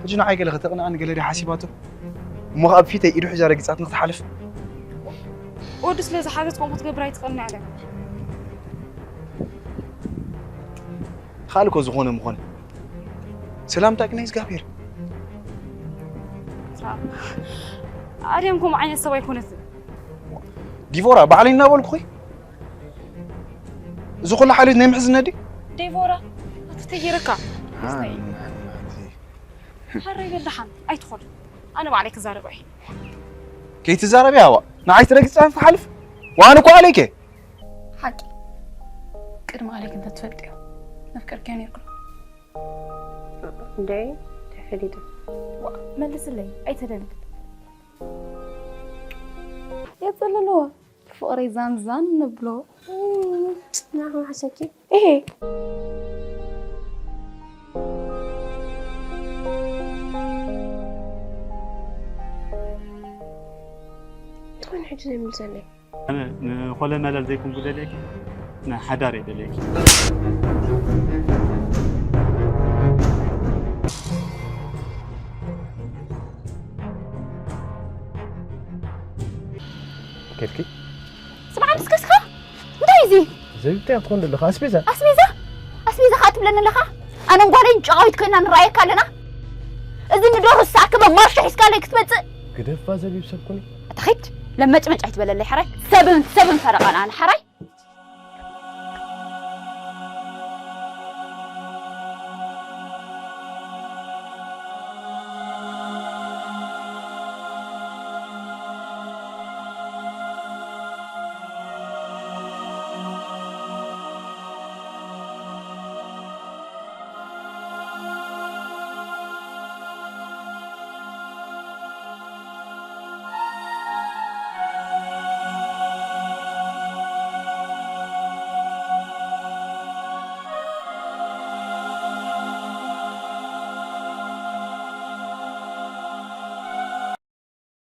حجنا عايقة لغتقنا أنا قال لي حاسباته ما أبي فيته يروح جارك ساعات نتحالف ودس لازم حاجة تقوم تقبل تقلنا عليه خالك وزخونه مخونه سلامتك نيس قابير أريمكم عين السوي يكون ديفورا بعلينا بقول خوي زخون حالي نيم حزن دي ديفورا تتجركا حري بالدحن أي تدخل أنا بعليك زاربي كي تزاربي هوا نعيش تركز في حلف وأنا كو عليك حكي كرم عليك أنت تفدي نفكر كان يقول داي تفديته ملس لي أي تدنك يا تللو فقري زان نبلو نعم حسكي إيه وين حجزي من زلي أنا خلا ملل زيكم قول لك أنا حداري لك كيفكي؟ سمعت سكسكا مدايزي زي بتاع تكون لك أسبيزة خاتم لنا لها أنا نقولين جايت كنا نرايك لنا إذا ندور الساعة مارش حس قال لك تبتز قدف فازل يبسكوني أتخيت لما تمج عيت بلا اللي حراي سبن فرق أنا حراي